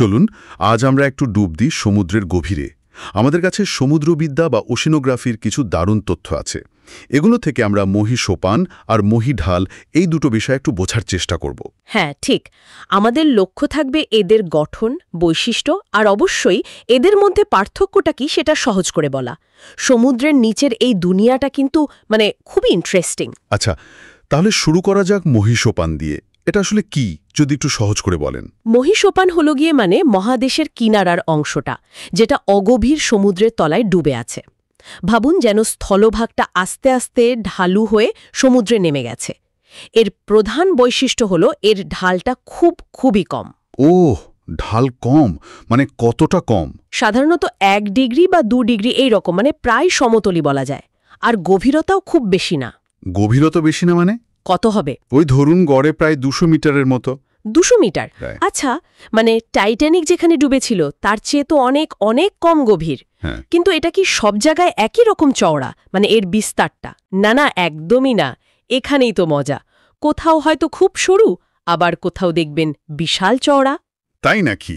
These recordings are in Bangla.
চলুন আজ আমরা একটু ডুব দিই সমুদ্রের গভীরে। আমাদের কাছে সমুদ্রবিদ্যা বা ওশেনোগ্রাফির কিছু দারুণ তথ্য আছে। এগুলো থেকে আমরা মহীসোপান আর মহীঢাল এই দুটো বিষয় একটু বোঝার চেষ্টা করব। হ্যাঁ, ঠিক। আমাদের লক্ষ্য থাকবে এদের গঠন, বৈশিষ্ট্য আর অবশ্যই এদের মধ্যে পার্থক্যটা কি সেটা সহজ করে বলা। সমুদ্রের নিচের এই দুনিয়াটা কিন্তু খুবই ইন্টারেস্টিং। আচ্ছা, তাহলে শুরু করা যাক মহীসোপান দিয়ে। এটা আসলে কি, যদি একটু সহজ করে বলেন। মহীসোপান হলো গিয়ে মহাদেশের কিনারার অংশটা, যেটা অগভীর সমুদ্রের তলায় ডুবে আছে। ভাবুন যেন স্থলভাগটা আস্তে আস্তে ঢালু হয়ে সমুদ্রে নেমে গেছে। এর প্রধান বৈশিষ্ট্য হলো এর ঢালটা খুবই কম। ওহ, ঢাল কম মানে কতটা কম? সাধারণত 1 ডিগ্রি বা 2 ডিগ্রি এই রকম, প্রায় সমতলই বলা যায়। আর গভীরতাও খুব বেশি না। গভীরতা বেশি না মানে? কত হবে? ওই ধরুন গড়ে প্রায় 200 মিটারের মতো। 200 মিটার? আচ্ছা, টাইটানিক যেখানে ডুবেছিল তার চেয়ে তো অনেক অনেক কম গভীর। কিন্তু এটা কি সব জায়গায় একই রকম চওড়া, এর বিস্তারটা? না, একদমই না। এখানেই তো মজা। কোথাও হয়তো খুব সরু, আবার কোথাও দেখবেন বিশাল চওড়া। তাই নাকি?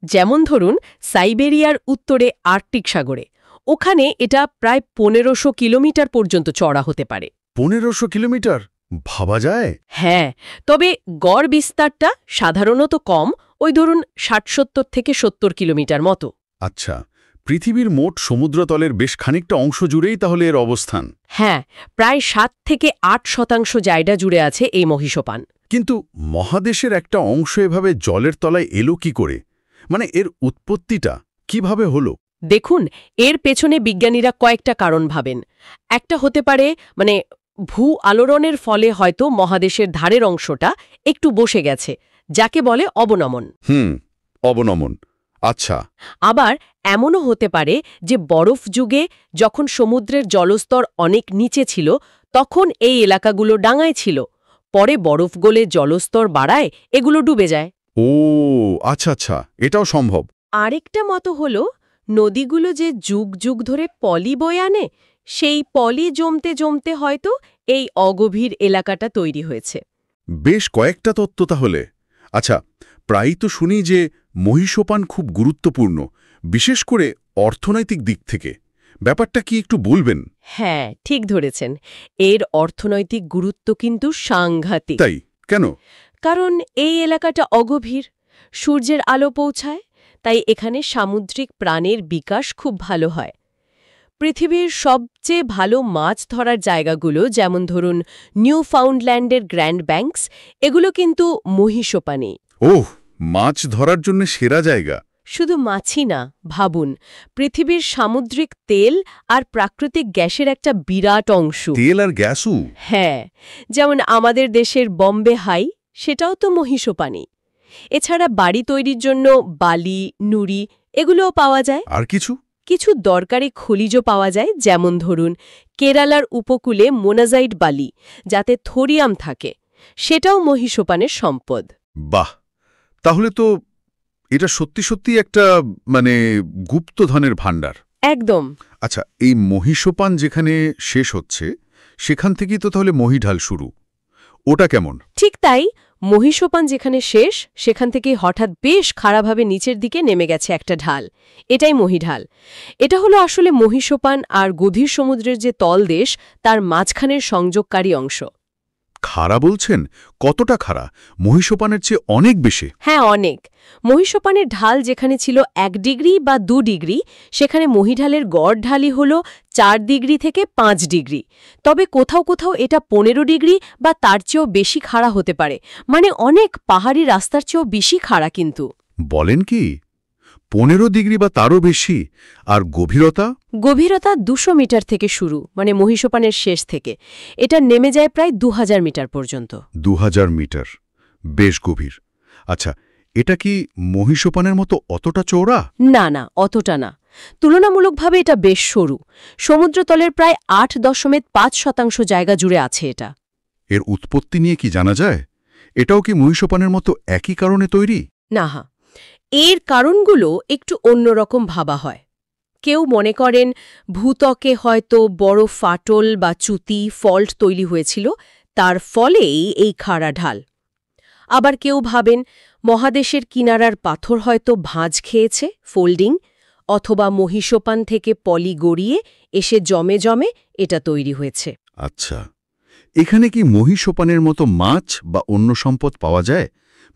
যেমন ধরুন সাইবেরিয়ার উত্তরে আর্কটিক সাগরে, ওখানে এটা প্রায় 1500 কিলোমিটার পর্যন্ত চওড়া হতে পারে। 1500 কিলোমিটার? ভাবা যায়? হ্যাঁ, তবে গড় বিস্তারটা সাধারণত কম, ওই ধরুন 60-70 থেকে 70 কিলোমিটার মতো। আচ্ছা, পৃথিবীর মোট সমুদ্রতলের বেশ খানিকটা অংশ জুড়েই তাহলে এর অবস্থান? হ্যাঁ, প্রায় 7 থেকে 8% জায়গা জুড়ে আছে এই মহীসোপান। কিন্তু মহাদেশের একটা অংশ এভাবে জলের তলায় এলো কি করে? এর উৎপত্তিটা কিভাবে হলো? দেখুন, এর পেছনে বিজ্ঞানীরা কয়েকটা কারণ ভাবেন। একটা হতে পারে ভূ আলোড়নের ফলে হয়তো মহাদেশের ধারের অংশটা একটু বসে গেছে, যাকে বলে অবনমন। অবনমন। আচ্ছা। আবার এমনও হতে পারে যে বরফ যুগে যখন সমুদ্রের জলস্তর অনেক নিচে ছিল, তখন এই এলাকাগুলো ডাঙায় ছিল। পরে বরফ গলে জলস্তর বাড়ায় এগুলো ডুবে যায়। ও আচ্ছা, এটাও সম্ভব। আরেকটা মত হলো নদীগুলো যে যুগ যুগ ধরে পলি বয়ে আনে, সেই পলি জমতে জমতে হয়তো এই অগভীর এলাকাটা তৈরি হয়েছে। বেশ কয়েকটা তত্ত্ব তাহলে। আচ্ছা, প্রায়ই তো শুনি যে মহীসোপান খুব গুরুত্বপূর্ণ, বিশেষ করে অর্থনৈতিক দিক থেকে। ব্যাপারটা কি একটু বলবেন? হ্যাঁ, ঠিক ধরেছেন। এর অর্থনৈতিক গুরুত্ব কিন্তু সাংঘাতিক। তাই কেন? কারণ এই এলাকাটা অগভীর, সূর্যের আলো পৌঁছায়, তাই এখানে সামুদ্রিক প্রাণের বিকাশ খুব ভালো হয়। পৃথিবীর সবচেয়ে ভালো মাছ ধরার জায়গাগুলো, যেমন ধরুন নিউফাউন্ডল্যান্ডের গ্র্যান্ড ব্যাংকস, এগুলো কিন্তু মহীসোপানে। ওহ, মাছ ধরার জন্য সেরা জায়গা। শুধু মাছই না, ভাবুন পৃথিবীর সামুদ্রিক তেল আর প্রাকৃতিক গ্যাসের একটা বিরাট অংশ। তেল আর গ্যাসও? হ্যাঁ, যেমন আমাদের দেশের বম্বে হাই, সেটাও তো মহীসোপানে। এছাড়া বাড়ি তৈরির জন্য বালি, নুড়ি এগুলোও পাওয়া যায়। আর কিছু দরকারি খনিজ পাওয়া যায়, যেমন ধরুন কেরালার উপকূলে মোনাজাইট বালি, যাতে থোরিয়াম থাকে, সেটাও মহীসোপানের সম্পদ। বাহ, তাহলে তো এটা সত্যি একটা গুপ্তধনের ভাণ্ডার। একদম। আচ্ছা, এই মহীসোপান যেখানে শেষ হচ্ছে সেখান থেকেই তো তাহলে মহীঢাল শুরু। ওটা কেমন? ঠিক তাই, মহীসোপান যেখানে শেষ সেখান থেকে হঠাৎ বেশ খাড়াভাবে নিচের দিকে নেমে গেছে একটা ঢাল, এটাই মহীঢাল। এটা হলো আসলে মহীসোপান আর গভীর সমুদ্রের যে তলদেশ তার মাঝখানের সংযোগকারী অংশ। খাড়া বলছেন? কতটা খাড়া? মহীসোপানের চেয়ে অনেক বেশি? হ্যাঁ, অনেক। মহীসোপানের ঢাল যেখানে ছিল 1 ডিগ্রি বা 2 ডিগ্রি, সেখানে মহীঢালের গড় ঢালই হল 4 ডিগ্রি থেকে 5 ডিগ্রি। তবে কোথাও কোথাও এটা 15 ডিগ্রি বা তার চেয়েও বেশি খাড়া হতে পারে। অনেক পাহাড়ি রাস্তার চেয়েও বেশি খাড়া কিন্তু। বলেন কি? 15 ডিগ্রি বা তারও বেশি? আর গভীরতা? গভীরতা 200 মিটার থেকে শুরু, মহীসোপানের শেষ থেকে। এটা নেমে যায় প্রায় 2000 মিটার পর্যন্ত। 2000 মিটার? বেশ গভীর। আচ্ছা, এটা কি মহীসোপানের মতো অতটা চওড়া? না, অতটা না। তুলনামূলকভাবে এটা বেশ সরু। সমুদ্রতলের প্রায় 8.5% জায়গা জুড়ে আছে এটা। এর উৎপত্তি নিয়ে কি জানা যায়? এটাও কি মহীসোপানের মতো একই কারণে তৈরি? না, এর কারণগুলো একটু অন্যরকম ভাবা হয়। কেউ মনে করেন ভূত্বকে হয়তো বড় ফাটল বা চ্যুতি, ফল্ট তৈরি হয়েছিল, তার ফলেই এই খাড়া ঢাল। আবার কেউ ভাবেন মহাদেশের কিনারার পাথর হয়তো ভাঁজ খেয়েছে, ফোল্ডিং, অথবা মহীসোপান থেকে পলি গড়িয়ে এসে জমে জমে এটা তৈরি হয়েছে। আচ্ছা, এখানে কি মহীসোপানের মতো মাছ বা অন্য সম্পদ পাওয়া যায়?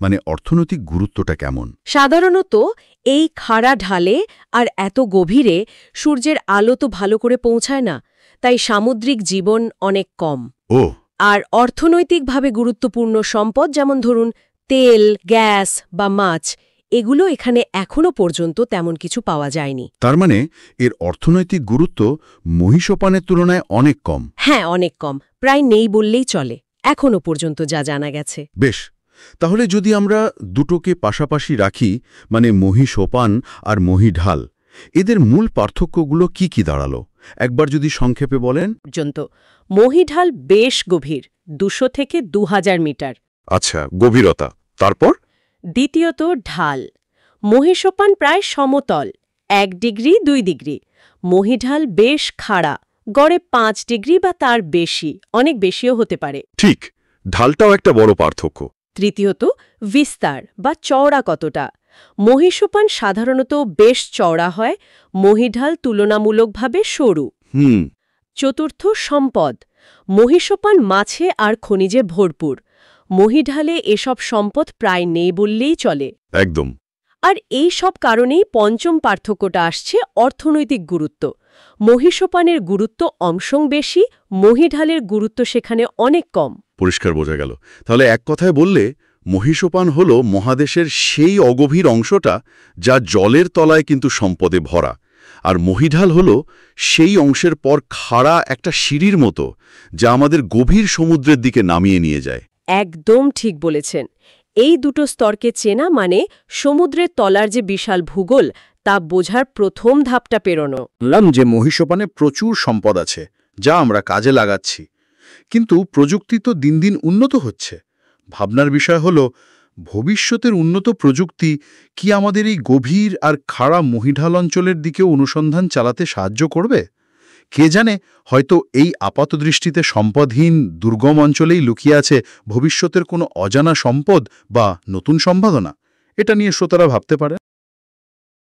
মানে অর্থনৈতিক গুরুত্বটা কেমন? সাধারণত এই খাড়া ঢালে আর এত গভীরে সূর্যের আলো তো ভালো করে পৌঁছায় না, তাই সামুদ্রিক জীবন অনেক কম। ও, আর অর্থনৈতিকভাবে গুরুত্বপূর্ণ সম্পদ যেমন ধরুন তেল, গ্যাস বা মাছ, এগুলো এখানে এখনো পর্যন্ত তেমন কিছু পাওয়া যায়নি। তার মানে এর অর্থনৈতিক গুরুত্ব মহীসোপানের তুলনায় অনেক কম। হ্যাঁ, অনেক কম, প্রায় নেই বললেই চলে এখনো পর্যন্ত যা জানা গেছে। বেশ, তাহলে যদি আমরা দুটোকে পাশাপাশি রাখি, মানে মহীসোপান আর মহীঢাল, এদের মূল পার্থক্যগুলো কি কি দাঁড়ালো একবার যদি সংক্ষেপে বলেন? পর্যন্ত মহীঢাল বেশ গভীর, 200 থেকে 2000 মিটার। আচ্ছা, গভীরতা। তারপর দ্বিতীয়ত ঢাল, মহীসোপান প্রায় সমতল, 1 ডিগ্রি 2 ডিগ্রি। মহীঢাল বেশ খাড়া, গড়ে 5 ডিগ্রি বা তার বেশি, অনেক বেশিও হতে পারে। ঠিক, ঢালটাও একটা বড় পার্থক্য। তৃতীয়ত বিস্তার বা চওড়া কতটা। মহীসোপান সাধারণত বেশ চওড়া হয়, মহীঢাল তুলনামূলকভাবে সরু। চতুর্থ সম্পদ, মহীসোপান মাছে আর খনিজে ভরপুর, মহীঢালে এসব সম্পদ প্রায় নেই বললেই চলে। একদম। আর এই সব কারণেই পঞ্চম পার্থক্যটা আসছে অর্থনৈতিক গুরুত্ব। মহীসোপানের গুরুত্ব অংশং বেশি, মহীঢালের গুরুত্ব সেখানে অনেক কম। পরিষ্কার বোঝা গেল। তাহলে এক কথায় বললে মহীসোপান হল মহাদেশের সেই অগভীর অংশটা যা জলের তলায় কিন্তু সম্পদে ভরা, আর মহীঢাল হল সেই অংশের পর খাড়া একটা সিঁড়ির মতো যা আমাদের গভীর সমুদ্রের দিকে নামিয়ে নিয়ে যায়। একদম ঠিক বলেছেন। এই দুটো স্তরকে চেনা মানে সমুদ্রের তলার যে বিশাল ভূগোল তা বোঝার প্রথম ধাপটা পেরোনো। বললাম যে মহীসোপানে প্রচুর সম্পদ আছে যা আমরা কাজে লাগাচ্ছি, কিন্তু প্রযুক্তি তো দিন দিন উন্নত হচ্ছে। ভাবনার বিষয় হল, ভবিষ্যতের উন্নত প্রযুক্তি কি আমাদের এই গভীর আর খাড়া মহীঢাল অঞ্চলের দিকেও অনুসন্ধান চালাতে সাহায্য করবে? কে জানে, হয়তো এই আপাতদৃষ্টিতে সম্পদহীন দুর্গম অঞ্চলেই লুকিয়ে আছে ভবিষ্যতের কোনো অজানা সম্পদ বা নতুন সম্ভাবনা। এটা নিয়ে শ্রোতারা ভাবতে পারে।